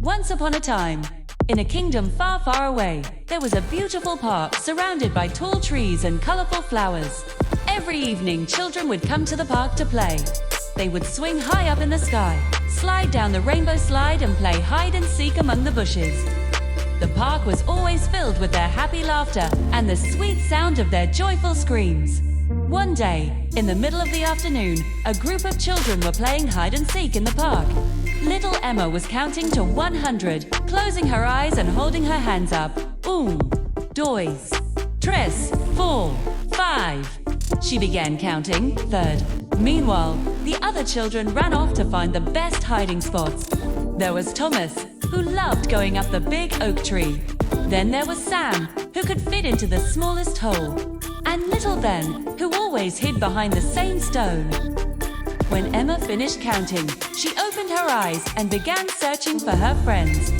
Once upon a time, in a kingdom far, far away, there was a beautiful park surrounded by tall trees and colorful flowers. Every evening, children would come to the park to play. They would swing high up in the sky, slide down the rainbow slide and play hide and seek among the bushes. The park was always filled with their happy laughter and the sweet sound of their joyful screams. One day, in the middle of the afternoon, a group of children were playing hide and seek in the park. Little Emma was counting to 100, closing her eyes and holding her hands up. 1, 2, 3, 4, 5. She began counting, 3rd. Meanwhile, the other children ran off to find the best hiding spots. There was Thomas, who loved going up the big oak tree. Then there was Sam, who could fit into the smallest hole. And little Ben, who always hid behind the same stone. When Emma finished counting, she opened her eyes and began searching for her friends.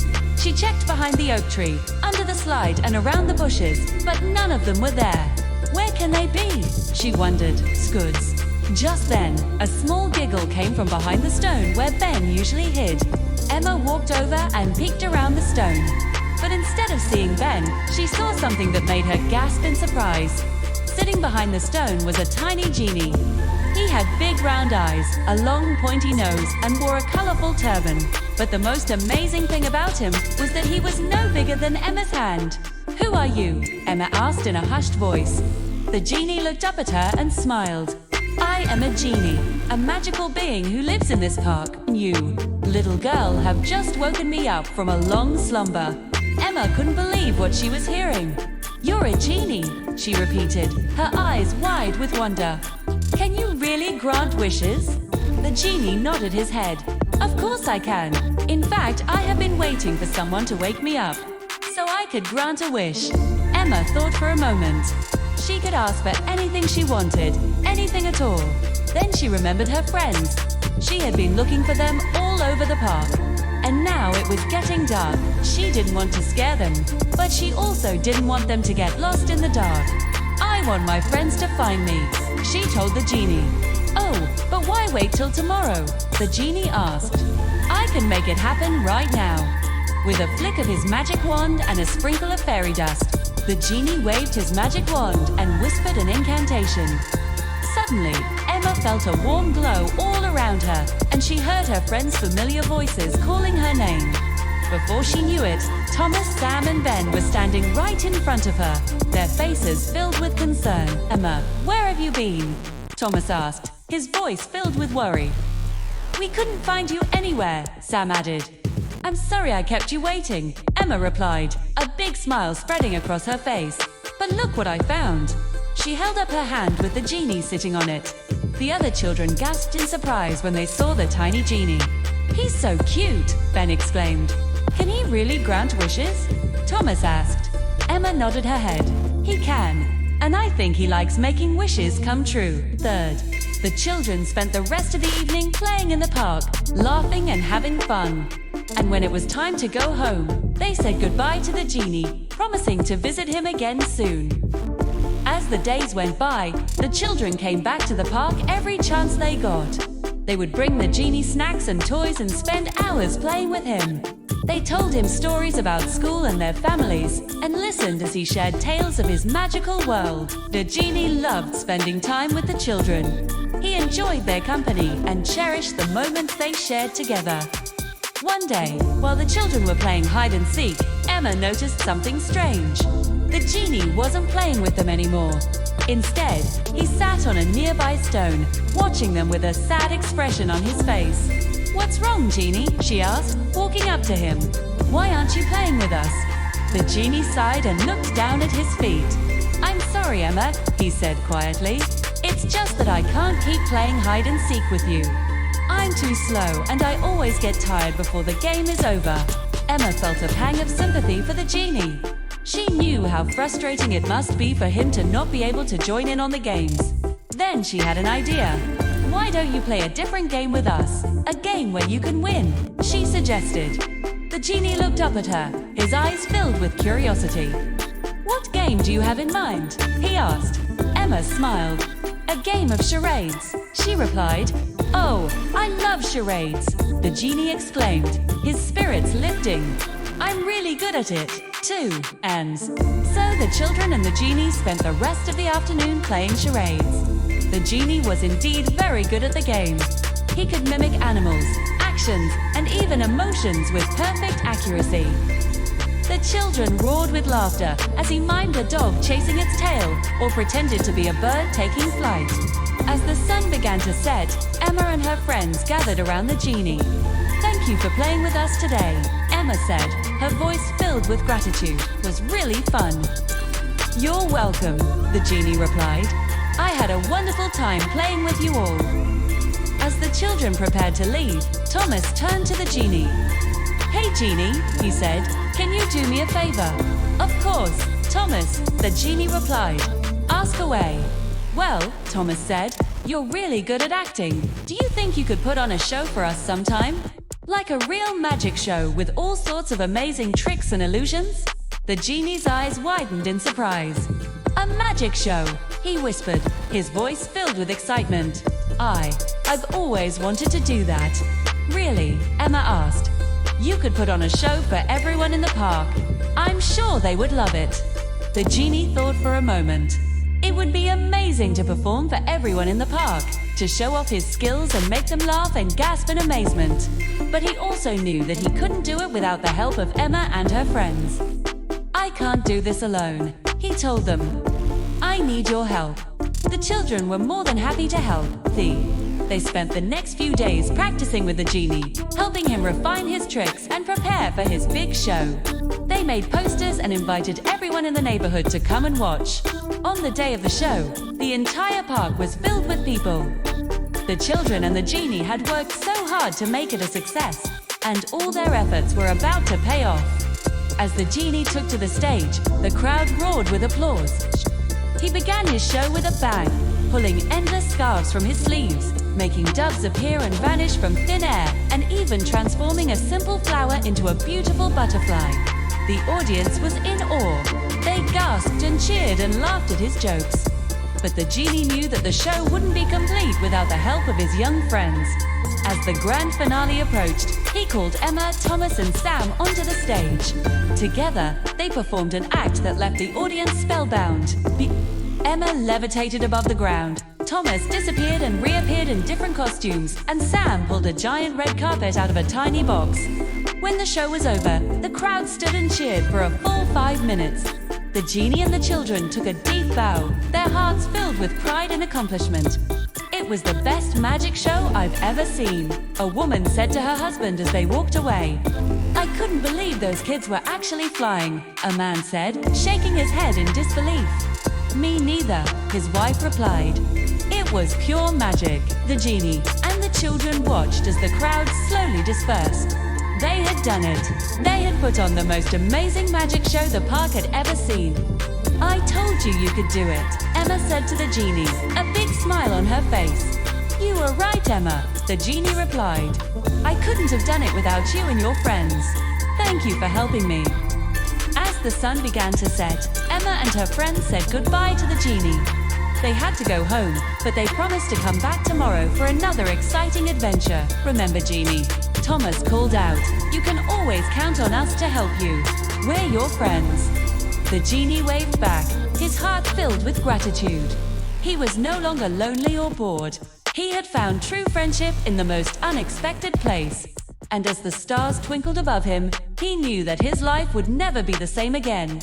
She checked behind the oak tree, under the slide and around the bushes, but none of them were there. Where can they be? She wondered. Scoods. Just then, a small giggle came from behind the stone where Ben usually hid. Emma walked over and peeked around the stone. But instead of seeing Ben, she saw something that made her gasp in surprise. Sitting behind the stone was a tiny genie. He had big round eyes, a long pointy nose, and wore a colorful turban. But the most amazing thing about him was that he was no bigger than Emma's hand. "Who are you?" Emma asked in a hushed voice. The genie looked up at her and smiled. "I am a genie, a magical being who lives in this park. You, little girl, have just woken me up from a long slumber." Emma couldn't believe what she was hearing. "You're a genie," she repeated, her eyes wide with wonder. "Can you really grant wishes?" The genie nodded his head. "Of course I can. In fact, I have been waiting for someone to wake me up, so I could grant a wish." Emma thought for a moment. She could ask for anything she wanted, anything at all. Then she remembered her friends. She had been looking for them all over the park. And now it was getting dark. She didn't want to scare them, but she also didn't want them to get lost in the dark. "I want my friends to find me," she told the genie. "Oh, but why wait till tomorrow?" the genie asked. "I can make it happen right now." With a flick of his magic wand and a sprinkle of fairy dust, the genie waved his magic wand and whispered an incantation. Suddenly, Emma felt a warm glow all around her, and she heard her friends' familiar voices calling her name. Before she knew it, Thomas, Sam, and Ben were standing right in front of her, their faces filled with concern. "Emma, where have you been?" Thomas asked, his voice filled with worry. "We couldn't find you anywhere," Sam added. "I'm sorry I kept you waiting," Emma replied, a big smile spreading across her face. "But look what I found." She held up her hand with the genie sitting on it. The other children gasped in surprise when they saw the tiny genie. "He's so cute," Ben exclaimed. "Can he really grant wishes?" Thomas asked. Emma nodded her head. "He can, and I think he likes making wishes come true." 3rd. The children spent the rest of the evening playing in the park, laughing and having fun. And when it was time to go home, they said goodbye to the genie, promising to visit him again soon. As the days went by, the children came back to the park every chance they got. They would bring the genie snacks and toys and spend hours playing with him. They told him stories about school and their families, and listened as he shared tales of his magical world. The genie loved spending time with the children. He enjoyed their company and cherished the moments they shared together. One day, while the children were playing hide and seek, Emma noticed something strange. The genie wasn't playing with them anymore. Instead, he sat on a nearby stone, watching them with a sad expression on his face. "What's wrong, Genie?" she asked, walking up to him. "Why aren't you playing with us?" The genie sighed and looked down at his feet. "I'm sorry, Emma," he said quietly. "It's just that I can't keep playing hide and seek with you. I'm too slow and I always get tired before the game is over." Emma felt a pang of sympathy for the genie. She knew how frustrating it must be for him to not be able to join in on the games. Then she had an idea. "Why don't you play a different game with us? A game where you can win," she suggested. The genie looked up at her, his eyes filled with curiosity. "What game do you have in mind?" he asked. Emma smiled. "A game of charades," she replied. "Oh, I love charades," the genie exclaimed, his spirits lifting. "I'm really good at it, too." And so the children and the genie spent the rest of the afternoon playing charades. The genie was indeed very good at the game. He could mimic animals, actions, and even emotions with perfect accuracy. The children roared with laughter as he mimed a dog chasing its tail or pretended to be a bird taking flight. As the sun began to set, Emma and her friends gathered around the genie. "Thank you for playing with us today," Emma said, her voice filled with gratitude. "It was really fun." "You're welcome," the genie replied. "I had a wonderful time playing with you all." As the children prepared to leave, Thomas turned to the genie. "Hey Genie," he said, "can you do me a favor?" "Of course, Thomas," the genie replied. "Ask away." "Well," Thomas said, "you're really good at acting. Do you think you could put on a show for us sometime? Like a real magic show with all sorts of amazing tricks and illusions?" The genie's eyes widened in surprise. "A magic show," he whispered, his voice filled with excitement. I've always wanted to do that." "Really?" Emma asked. "You could put on a show for everyone in the park. I'm sure they would love it." The genie thought for a moment. It would be amazing to perform for everyone in the park, to show off his skills and make them laugh and gasp in amazement. But he also knew that he couldn't do it without the help of Emma and her friends. "I can't do this alone," he told them. "I need your help." The children were more than happy to help. They spent the next few days practicing with the genie, helping him refine his tricks and prepare for his big show. They made posters and invited everyone in the neighborhood to come and watch. On the day of the show, the entire park was filled with people. The children and the genie had worked so hard to make it a success, and all their efforts were about to pay off. As the genie took to the stage, the crowd roared with applause. He began his show with a bang, pulling endless scarves from his sleeves, making doves appear and vanish from thin air, and even transforming a simple flower into a beautiful butterfly. The audience was in awe. They gasped and cheered and laughed at his jokes. But the genie knew that the show wouldn't be complete without the help of his young friends. As the grand finale approached, he called Emma, Thomas, and Sam onto the stage. Together, they performed an act that left the audience spellbound. Emma levitated above the ground. Thomas disappeared and reappeared in different costumes, and Sam pulled a giant red carpet out of a tiny box. When the show was over, the crowd stood and cheered for a full 5 minutes. The genie and the children took a deep bow, their hearts filled with pride and accomplishment. "It was the best magic show I've ever seen," a woman said to her husband as they walked away. "I couldn't believe those kids were actually flying," a man said, shaking his head in disbelief. "Me neither," his wife replied. It was pure magic. The genie and the children watched as the crowd slowly dispersed. They had done it. They had put on the most amazing magic show the park had ever seen. "I told you you could do it," Emma said to the genie, a big smile on her face. "You were right, Emma," the genie replied. "I couldn't have done it without you and your friends. Thank you for helping me." As the sun began to set, Emma and her friends said goodbye to the genie. They had to go home, but they promised to come back tomorrow for another exciting adventure. "Remember, Genie," Thomas called out, "you can always count on us to help you. We're your friends." The genie waved back, his heart filled with gratitude. He was no longer lonely or bored. He had found true friendship in the most unexpected place. And as the stars twinkled above him, he knew that his life would never be the same again.